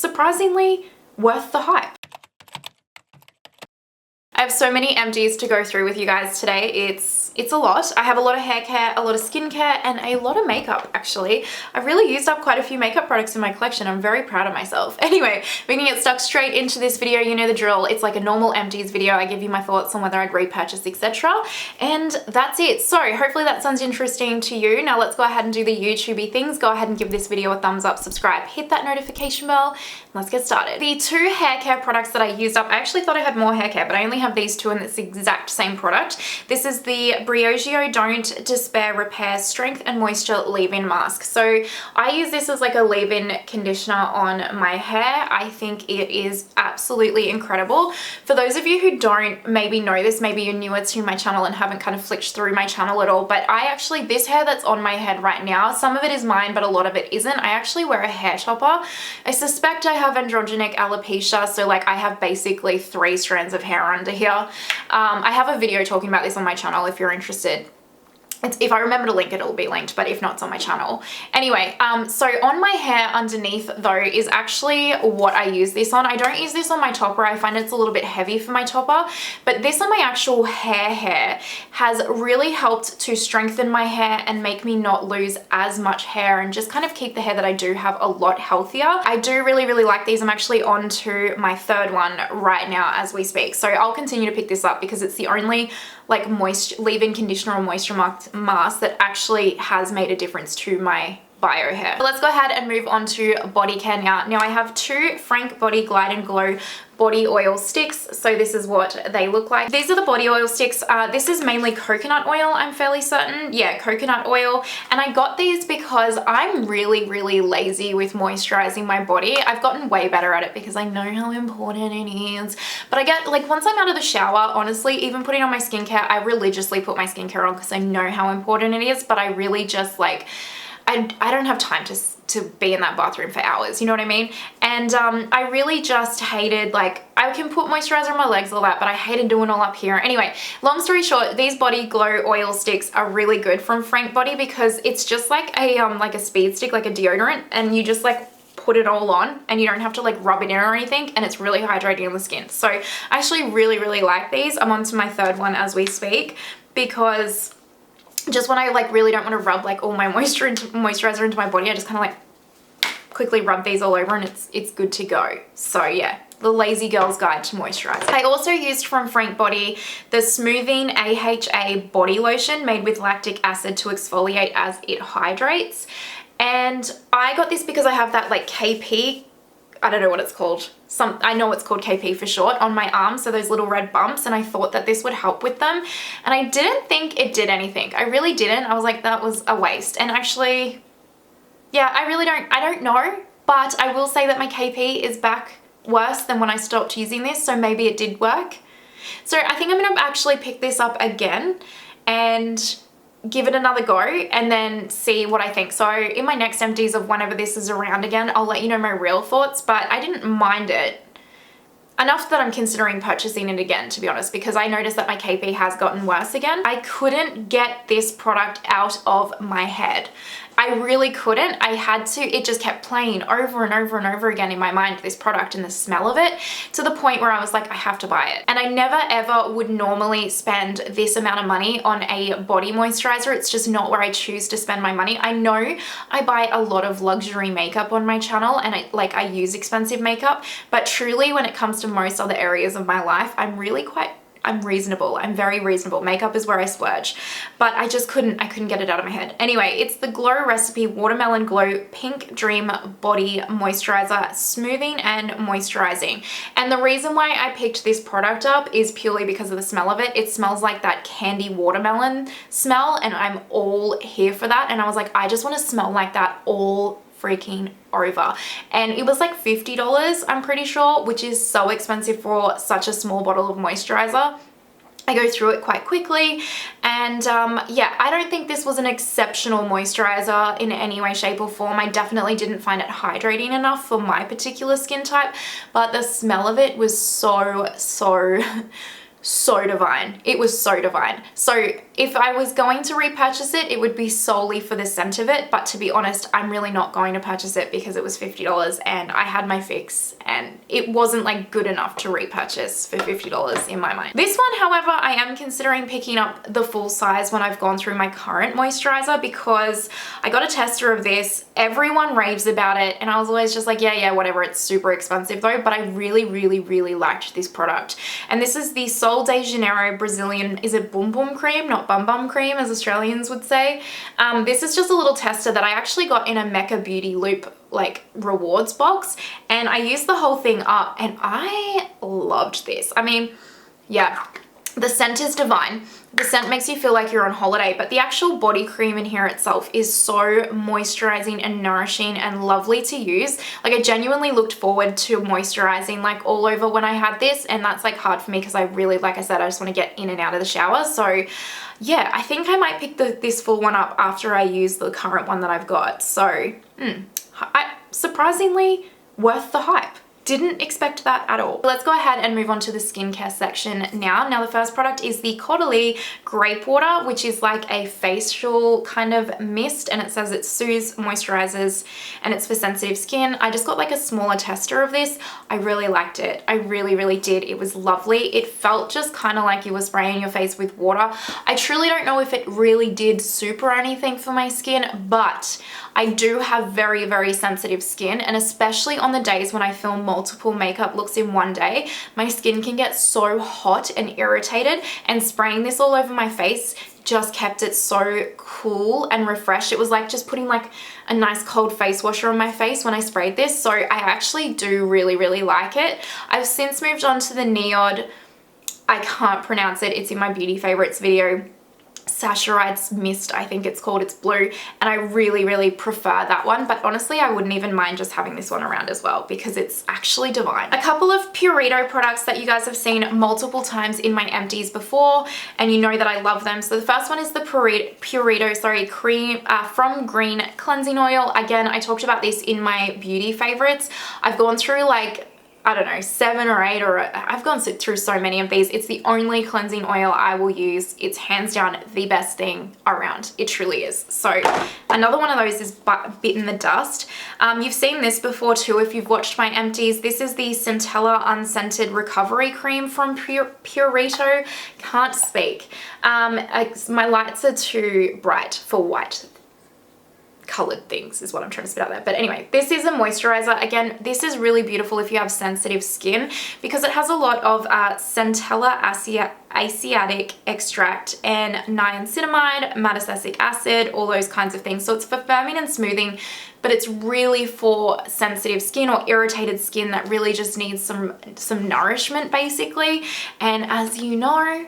surprisingly worth the hype. I have so many empties to go through with you guys today. It's a lot. I have a lot of hair care, a lot of skincare, and a lot of makeup actually. I've really used up quite a few makeup products in my collection. I'm very proud of myself. Anyway, we're gonna get stuck straight into this video. You know the drill. It's like a normal empties video. I give you my thoughts on whether I'd repurchase, etc. And that's it. So hopefully that sounds interesting to you. Now let's go ahead and do the YouTubey things. Go ahead and give this video a thumbs up, subscribe, hit that notification bell, and let's get started. The two hair care products that I used up, I actually thought I had more hair care, but I only have these two and it's the exact same product. This is the Briogeo Don't Despair Repair Strength and Moisture Leave-In Mask. So I use this as like a leave-in conditioner on my hair. I think it is absolutely incredible. For those of you who don't maybe know this, maybe you're newer to my channel and haven't kind of flicked through my channel at all, but I actually, this hair that's on my head right now, some of it is mine, but a lot of it isn't. I actually wear a hair topper. I suspect I have androgenic alopecia, so like I have basically 3 strands of hair under here. I have a video talking about this on my channel if you're interested. If I remember to link it, it'll be linked, but if not, it's on my channel. Anyway, so on my hair underneath though is actually what I use this on. I don't use this on my topper. I find it's a little bit heavy for my topper, but this on my actual hair has really helped to strengthen my hair and make me not lose as much hair and just kind of keep the hair that I do have a lot healthier. I do really like these. I'm actually on to my 3rd one right now as we speak. So I'll continue to pick this up because it's the only like leave-in conditioner or moisture mask that actually has made a difference to my bio hair. Let's go ahead and move on to body care now. Now I have 2 Frank Body Glide and Glow body oil sticks. So this is what they look like. These are the body oil sticks. This is mainly coconut oil, I'm fairly certain. Yeah, coconut oil. And I got these because I'm really lazy with moisturizing my body. I've gotten way better at it because I know how important it is. But I get, like, once I'm out of the shower, honestly, even putting on my skincare, I religiously put my skincare on because I know how important it is, but I really just like, I don't have time to be in that bathroom for hours, you know what I mean? And I really just hated, like, I can put moisturizer on my legs, all that, but I hated doing all up here. Anyway, long story short, these body glow oil sticks are really good from Frank Body because it's just like a speed stick, like a deodorant, and you just like put it all on and you don't have to like rub it in or anything, and it's really hydrating on the skin. So I actually really like these. I'm on to my 3rd one as we speak because just when I like really don't want to rub like all my moisturizer into my body, I just kind of like quickly rub these all over and it's good to go. So yeah, the lazy girl's guide to moisturize. I also used from Frank Body the Smoothing AHA body lotion made with lactic acid to exfoliate as it hydrates. And I got this because I have that like KP, I don't know what it's called. I know it's called KP for short, on my arms, so those little red bumps, and I thought that this would help with them. And I didn't think it did anything. I really didn't. I was like, that was a waste. And actually, yeah, I don't know, but I will say that my KP is back worse than when I stopped using this, so maybe it did work. So I think I'm gonna actually pick this up again and give it another go and then see what I think. So in my next empties of whenever this is around again, I'll let you know my real thoughts, but I didn't mind it enough that I'm considering purchasing it again, to be honest, because I noticed that my KP has gotten worse again. I couldn't get this product out of my head. I really couldn't. I had to. It just kept playing over and over again in my mind, this product and the smell of it, to the point where I was like, I have to buy it. And I never ever would normally spend this amount of money on a body moisturizer. It's just not where I choose to spend my money. I know I buy a lot of luxury makeup on my channel and I use expensive makeup, but truly when it comes to most other areas of my life, I'm reasonable. I'm very reasonable. Makeup is where I splurge, but I couldn't get it out of my head. Anyway, it's the Glow Recipe Watermelon Glow Pink Dream Body Moisturizer, smoothing and moisturizing. And the reason why I picked this product up is purely because of the smell of it. It smells like that candy watermelon smell, and I'm all here for that. And I was like, I just want to smell like that all freaking over. And it was like $50, I'm pretty sure, which is so expensive for such a small bottle of moisturizer. I go through it quite quickly, and yeah, I don't think this was an exceptional moisturizer in any way, shape or form. I definitely didn't find it hydrating enough for my particular skin type, but the smell of it was so so divine. It was so divine. So if I was going to repurchase it, it would be solely for the scent of it. But to be honest, I'm really not going to purchase it because it was $50 and I had my fix and it wasn't like good enough to repurchase for $50 in my mind. This one, however, I am considering picking up the full size when I've gone through my current moisturizer because I got a tester of this. Everyone raves about it and I was always just like, yeah, whatever. It's super expensive though, but I really liked this product. And this is the Sol de Janeiro Brazilian, is it Bum Bum cream, not Bum Bum cream as Australians would say. This is just a little tester that I actually got in a Mecca Beauty Loop like rewards box and I used the whole thing up and I loved this. I mean, yeah, the scent is divine. The scent makes you feel like you're on holiday, but the actual body cream in here itself is so moisturizing and nourishing and lovely to use. Like I genuinely looked forward to moisturizing like all over when I had this, and that's like hard for me because I really, like I said, I just want to get in and out of the shower. So yeah, I think I might pick this full one up after I use the current one that I've got. So surprisingly worth the hype. Didn't expect that at all. Let's go ahead and move on to the skincare section now. Now the first product is the Caudalie Grape Water, which is like a facial kind of mist, and it says it soothes, moisturizes, and it's for sensitive skin. I just got like a smaller tester of this. I really liked it. I really did. It was lovely. It felt just kind of like you were spraying your face with water. I truly don't know if it really did soup or anything for my skin, but I do have very sensitive skin, and especially on the days when I film multiple makeup looks in one day, my skin can get so hot and irritated, and spraying this all over my face just kept it so cool and refreshed. It was like just putting like a nice cold face washer on my face when I sprayed this. So I actually do really like it. I've since moved on to the Neod, I can't pronounce it, it's in my beauty favorites video, Sacharides Mist, I think it's called. It's blue, and I really prefer that one, but honestly I wouldn't even mind just having this one around as well because it's actually divine. A couple of Purito products that you guys have seen multiple times in my empties before, and you know that I love them. So the first one is the Purito cream from Green cleansing oil. Again, I talked about this in my beauty favorites. I've gone through like, I don't know, 7 or 8, or I've gone through so many of these. It's the only cleansing oil I will use. It's hands down the best thing around. It truly is. So another one of those is Bitten the Dust. You've seen this before too if you've watched my empties. This is the Centella Unscented Recovery Cream from Purito. Can't speak. My lights are too bright for white colored things is what I'm trying to spit out there. But anyway, this is a moisturizer. Again, this is really beautiful if you have sensitive skin because it has a lot of Centella Asiatic extract and niacinamide, matacesic acid, all those kinds of things. So it's for firming and smoothing, but it's really for sensitive skin or irritated skin that really just needs some nourishment basically. And as you know,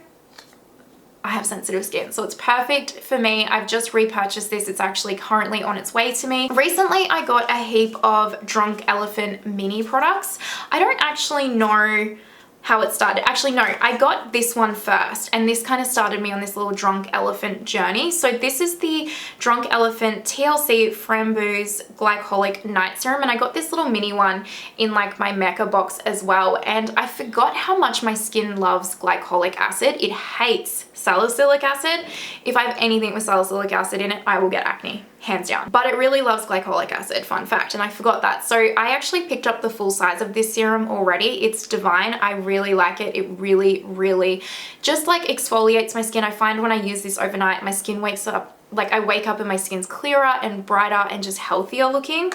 I have sensitive skin, so it's perfect for me. I've just repurchased this. It's actually currently on its way to me. Recently, I got a heap of Drunk Elephant mini products. I don't actually know how it started. Actually, no, I got this one first, and this kind of started me on this little Drunk Elephant journey. So this is the Drunk Elephant TLC Framboos Glycolic Night Serum, and I got this little mini one in like my Mecca box as well, and I forgot how much my skin loves glycolic acid. It hates salicylic acid. If I have anything with salicylic acid in it, I will get acne, hands down. But it really loves glycolic acid, fun fact, and I forgot that. So I actually picked up the full size of this serum already. It's divine. I really like it. It really just like exfoliates my skin. I find when I use this overnight, my skin wakes up, like I wake up and my skin's clearer and brighter and just healthier looking.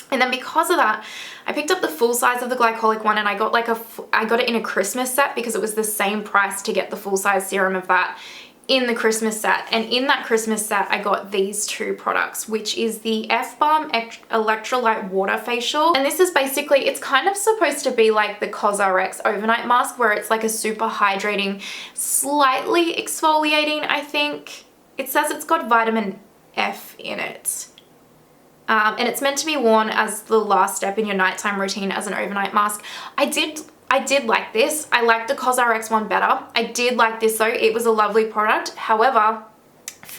And then because of that, I picked up the full size of the glycolic one, and I got like I got it in a Christmas set because it was the same price to get the full size serum of that in the Christmas set. And in that Christmas set, I got these two products, which is the F-Balm Electrolyte Water Facial. And this is basically, it's kind of supposed to be like the COSRX overnight mask, where it's like a super hydrating, slightly exfoliating, I think. It says it's got vitamin F in it. And it's meant to be worn as the last step in your nighttime routine as an overnight mask. I did like this. I liked the COSRX one better. I did like this though. It was a lovely product. However,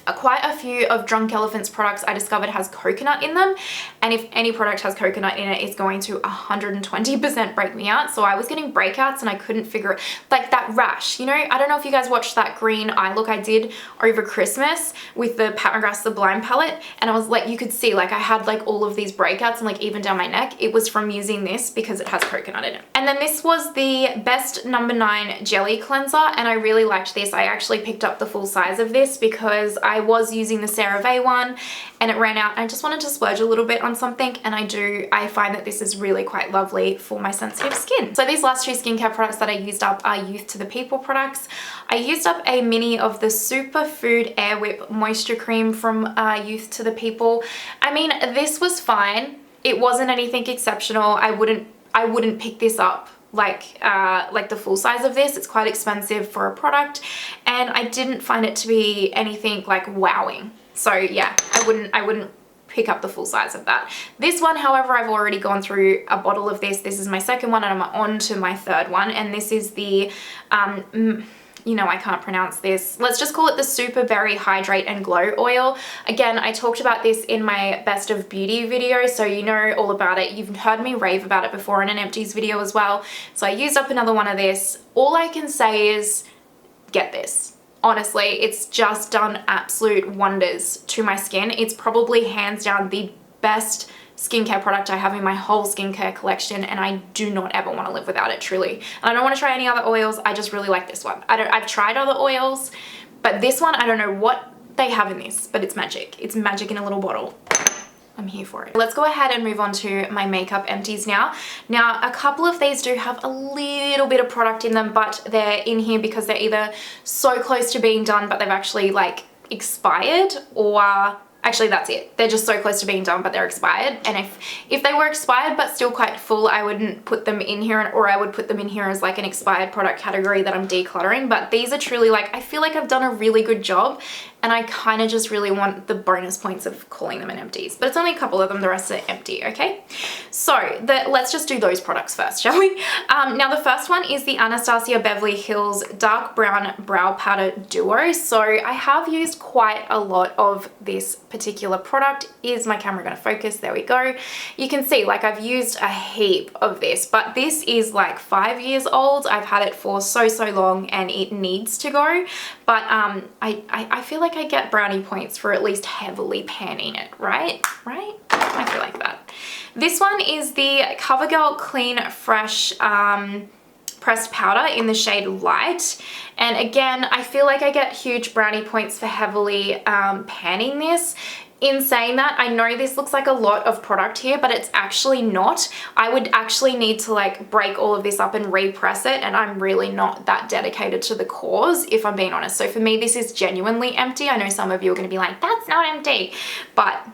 quite a few of Drunk Elephant's products I discovered has coconut in them, and if any product has coconut in it, it's going to 120% break me out. So I was getting breakouts and I couldn't figure it, like that rash, you know. I don't know if you guys watched that green eye look I did over Christmas with the Pat McGrath Sublime palette, and I was like, you could see like I had like all of these breakouts and like even down my neck. It was from using this because it has coconut in it. And then this was the Best No. 9 Jelly Cleanser, and I really liked this. I actually picked up the full size of this because I was using the CeraVe one and it ran out. I just wanted to splurge a little bit on something, and I find that this is really quite lovely for my sensitive skin. So these last two skincare products that I used up are Youth to the People products. I used up a mini of the Superfood Air Whip Moisture Cream from Youth to the People. I mean, this was fine. It wasn't anything exceptional. I wouldn't pick this up like the full size of this. It's quite expensive for a product, and I didn't find it to be anything like wowing. So yeah, I wouldn't pick up the full size of that. This one, however, I've already gone through a bottle of this. This is my second one and I'm on to my third one, and this is the you know, I can't pronounce this. Let's just call it the Super Berry Hydrate and Glow Oil. Again, I talked about this in my Best of Beauty video, so you know all about it. You've heard me rave about it before in an Empties video as well. So I used up another one of this. All I can say is get this. Honestly, it's just done absolute wonders to my skin. It's probably hands down the best skincare product I have in my whole skincare collection, and I do not ever want to live without it, truly. And I don't want to try any other oils. I just really like this one. I've tried other oils, but this one, I don't know what they have in this, but it's magic. It's magic in a little bottle. I'm here for it. Let's go ahead and move on to my makeup empties now. Now, a couple of these do have a little bit of product in them, but they're in here because they're either so close to being done, but they've actually like expired, or actually that's it. They're just so close to being done, but they're expired. And if they were expired but still quite full, I wouldn't put them in here, or I would put them in here as like an expired product category that I'm decluttering. But these are truly like, I feel like I've done a really good job, and I kind of just really want the bonus points of calling them an empties. But it's only a couple of them, the rest are empty, okay? So let's just do those products first, shall we? Now the first one is the Anastasia Beverly Hills Dark Brown Brow Powder Duo. So I have used quite a lot of this particular product. Is my camera gonna focus? There we go. You can see like I've used a heap of this, but this is like 5 years old. I've had it for so long and it needs to go. But I feel like I get brownie points for at least heavily panning it, right? Right? I feel like that. This one is the CoverGirl Clean Fresh pressed powder in the shade Light, and again I feel like I get huge brownie points for heavily panning this. In saying that, I know this looks like a lot of product here, but it's actually not. I would actually need to like break all of this up and repress it, and I'm really not that dedicated to the cause, if I'm being honest. So for me, this is genuinely empty. I know some of you are going to be like, that's not empty, but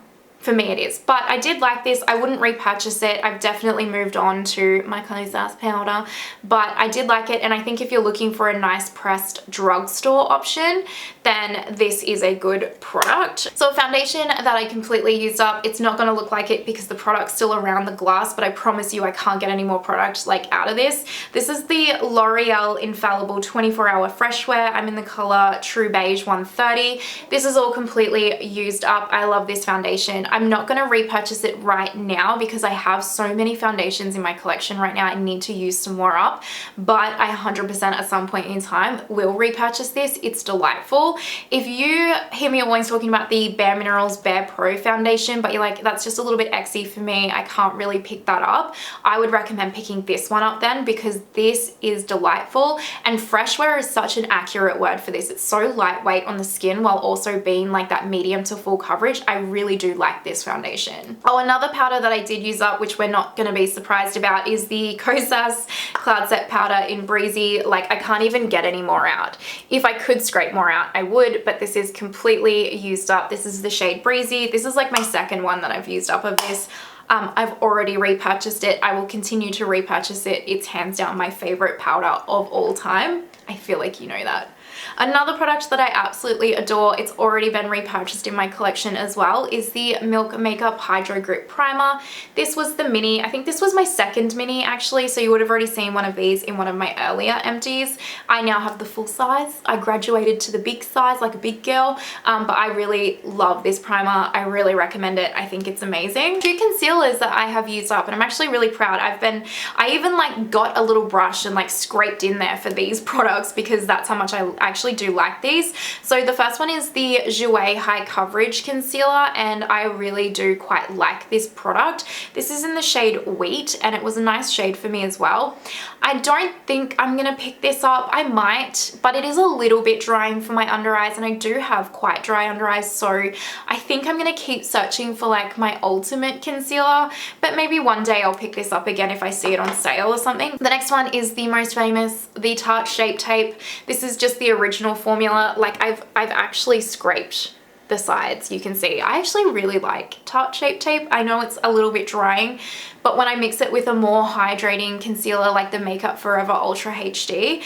for me it is. But I did like this. I wouldn't repurchase it. I've definitely moved on to my close ass powder, but I did like it, and I think if you're looking for a nice pressed drugstore option, then this is a good product. So a foundation that I completely used up. It's not going to look like it because the product's still around the glass, but I promise you I can't get any more product like out of this. This is the L'Oreal Infallible 24-Hour Fresh Wear. I'm in the color True Beige 130. This is all completely used up. I love this foundation. I'm not going to repurchase it right now because I have so many foundations in my collection right now. I need to use some more up, but I 100% at some point in time will repurchase this. It's delightful. If you hear me always talking about the Bare Minerals Bare Pro foundation, but you're like, that's just a little bit exy for me, I can't really pick that up, I would recommend picking this one up then, because this is delightful. And fresh wear is such an accurate word for this. It's so lightweight on the skin while also being like that medium to full coverage. I really do like this foundation. Oh, another powder that I did use up, which we're not going to be surprised about, is the Kosas Cloud Set Powder in Breezy. Like, I can't even get any more out. If I could scrape more out, I would, but this is completely used up. This is the shade Breezy. This is like my second one that I've used up of this. I've already repurchased it. I will continue to repurchase it. It's hands down my favorite powder of all time. I feel like you know that. Another product that I absolutely adore, it's already been repurchased in my collection as well, is the Milk Makeup Hydro Grip Primer. This was the mini. I think this was my second mini actually, so you would have already seen one of these in one of my earlier empties. I now have the full size. I graduated to the big size like a big girl, but I really love this primer. I really recommend it. I think it's amazing. Two concealers that I have used up, and I'm actually really proud. I even like got a little brush and like scraped in there for these products because that's how much I actually do like these. So the first one is the Jouer High Coverage Concealer, and I really do quite like this product. This is in the shade Wheat, and it was a nice shade for me as well. I don't think I'm gonna pick this up. I might, but it is a little bit drying for my under eyes, and I do have quite dry under eyes, so I think I'm gonna keep searching for like my ultimate concealer, but maybe one day I'll pick this up again if I see it on sale or something. The next one is the most famous, the Tarte Shape Tape. This is just the original formula. Like I've actually scraped the sides, you can see. I actually really like Tarte Shape Tape. I know it's a little bit drying, but when I mix it with a more hydrating concealer like the Makeup Forever Ultra HD,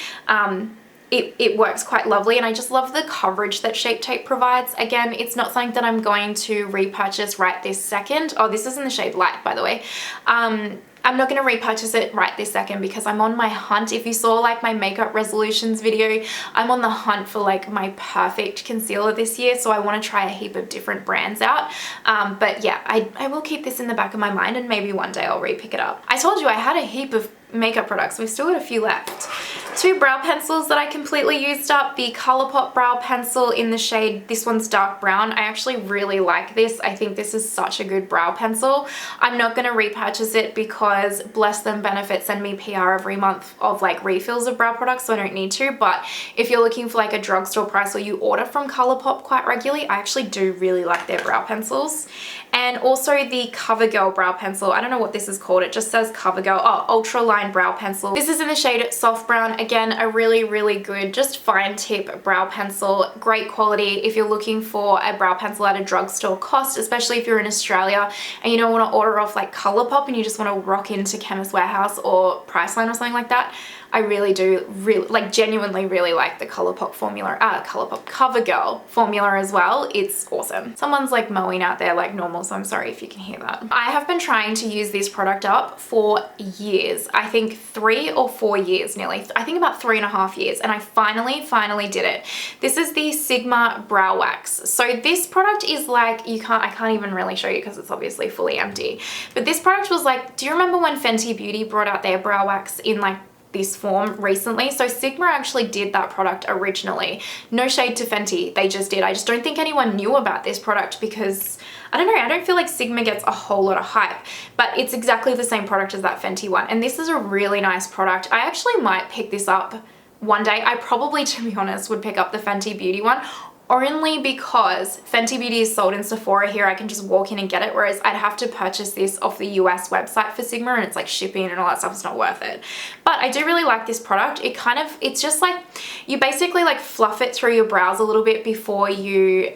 it works quite lovely, and I just love the coverage that Shape Tape provides. Again, it's not something that I'm going to repurchase right this second. Oh, this is in the shade Light, by the way. I'm not going to repurchase it right this second because I'm on my hunt. If you saw like my makeup resolutions video, I'm on the hunt for like my perfect concealer this year, so I want to try a heap of different brands out. But yeah, I will keep this in the back of my mind, and maybe one day I'll re-pick it up. I told you I had a heap of makeup products. We've still got a few left. Two brow pencils that I completely used up. The Colourpop brow pencil in the shade, this one's dark brown. I actually really like this. I think this is such a good brow pencil. I'm not going to repurchase it because bless them, Benefit send me PR every month of like refills of brow products, so I don't need to. But if you're looking for like a drugstore price or you order from Colourpop quite regularly, I actually do really like their brow pencils. And also the CoverGirl brow pencil. I don't know what this is called. It just says CoverGirl. Oh, Ultra Line brow pencil. This is in the shade Soft Brown. Again, a really, really good, just fine tip brow pencil. Great quality if you're looking for a brow pencil at a drugstore cost, especially if you're in Australia and you don't want to order off like Colourpop and you just want to rock into Chemist Warehouse or Priceline or something like that. I really do, like genuinely really like the Colourpop formula, Colourpop CoverGirl formula as well. It's awesome. Someone's like mowing out there like normal, so I'm sorry if you can hear that. I have been trying to use this product up for years. I think 3 or 4 years nearly. I think about 3.5 years, and I finally did it. This is the Sigma Brow Wax. So this product is like, I can't even really show you because it's obviously fully empty. But this product was like, do you remember when Fenty Beauty brought out their brow wax in like this form recently? So Sigma actually did that product originally. No shade to Fenty, they just did. I just don't think anyone knew about this product because, I don't know, I don't feel like Sigma gets a whole lot of hype, but it's exactly the same product as that Fenty one. And this is a really nice product. I actually might pick this up one day. I probably, to be honest, would pick up the Fenty Beauty one, only because Fenty Beauty is sold in Sephora here. I can just walk in and get it, whereas I'd have to purchase this off the US website for Sigma, and it's like shipping and all that stuff. It's not worth it. But I do really like this product. It's just like, you basically like fluff it through your brows a little bit before you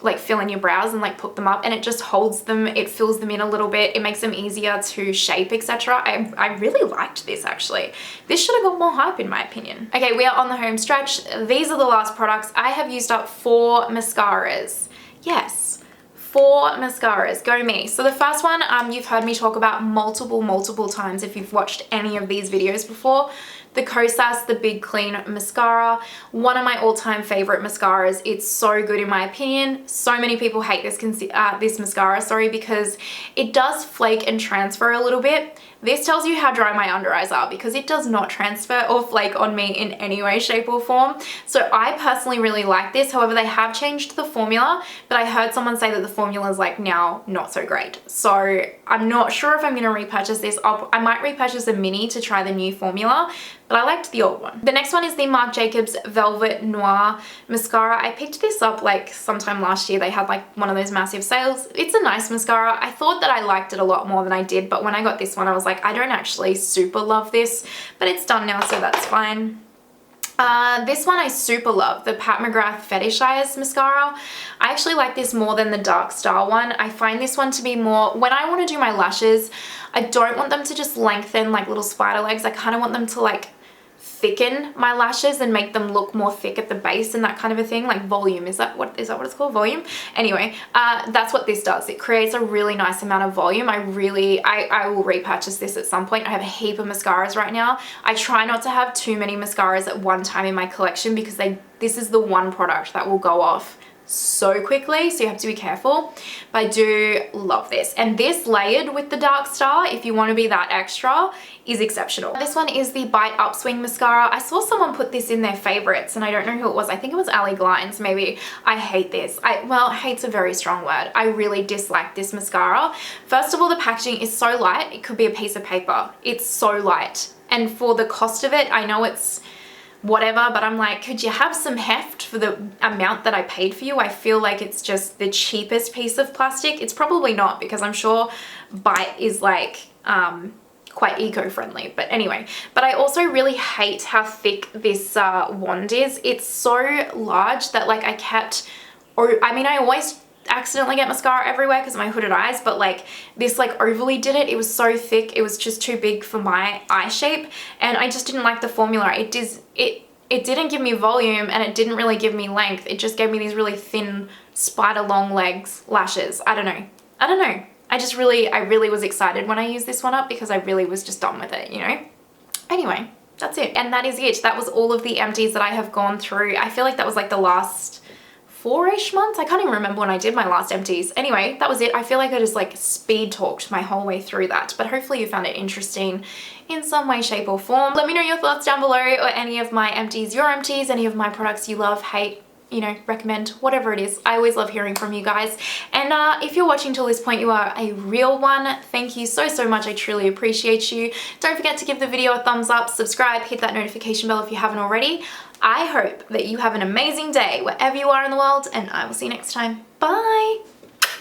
like fill in your brows and like put them up, and it just holds them, it fills them in a little bit, it makes them easier to shape, etc. I really liked this actually. This should have got more hype in my opinion. Okay, we are on the home stretch. These are the last products. I have used up 4 mascaras. Yes, 4 mascaras. Go me. So the first one, you've heard me talk about multiple times if you've watched any of these videos before. The Kosas, the Big Clean Mascara, one of my all-time favorite mascaras. It's so good in my opinion. So many people hate this mascara, sorry, because it does flake and transfer a little bit. This tells you how dry my under eyes are because it does not transfer or flake on me in any way, shape or form. So I personally really like this. However, they have changed the formula, but I heard someone say that the formula is like now not so great. So I'm not sure if I'm going to repurchase this. I might repurchase a mini to try the new formula, but I liked the old one. The next one is the Marc Jacobs Velvet Noir Mascara. I picked this up like sometime last year. They had like one of those massive sales. It's a nice mascara. I thought that I liked it a lot more than I did, but when I got this one, I was like, I don't actually super love this, but it's done now, so that's fine. This one I super love, the Pat McGrath Fetish Eyes Mascara. I actually like this more than the Dark Star one. I find this one to be more, when I want to do my lashes, I don't want them to just lengthen like little spider legs. I kind of want them to like thicken my lashes and make them look more thick at the base and that kind of a thing, like volume. Is that what it's called? Volume? Anyway, that's what this does. It creates a really nice amount of volume. I will repurchase this at some point. I have a heap of mascaras right now. I try not to have too many mascaras at one time in my collection because this is the one product that will go off so quickly, so you have to be careful. But I do love this, and this layered with the Dark Star, if you want to be that extra, is exceptional. This one is the Bite Upswing mascara. I saw someone put this in their favorites and I don't know who it was. I think it was Ali Glines maybe. I hate this. Well, hate's a very strong word. I really dislike this mascara. First of all, the packaging is so light, it could be a piece of paper. It's so light, and for the cost of it, I know it's whatever, but I'm like, could you have some heft for the amount that I paid for you? I feel like it's just the cheapest piece of plastic. It's probably not, because I'm sure Bite is like quite eco-friendly, but anyway. But I also really hate how thick this wand is. It's so large that like I always accidentally get mascara everywhere because of my hooded eyes, but like this like overly did it. It was so thick, it was just too big for my eye shape, and I just didn't like the formula. It didn't give me volume, and it didn't really give me length. It just gave me these really thin spider long legs lashes. I don't know. I really was excited when I used this one up because I really was just done with it, you know? Anyway, that's it. And that is it. That was all of the empties that I have gone through. I feel like that was like the last 4-ish months. I can't even remember when I did my last empties. Anyway, that was it. I feel like I just like speed talked my whole way through that, but hopefully you found it interesting in some way, shape or form. Let me know your thoughts down below, or any of my empties, your empties, any of my products you love, hate, you know, recommend, whatever it is. I always love hearing from you guys. And if you're watching till this point, you are a real one. Thank you so, so much. I truly appreciate you. Don't forget to give the video a thumbs up, subscribe, hit that notification bell if you haven't already. I hope that you have an amazing day wherever you are in the world, and I will see you next time. Bye.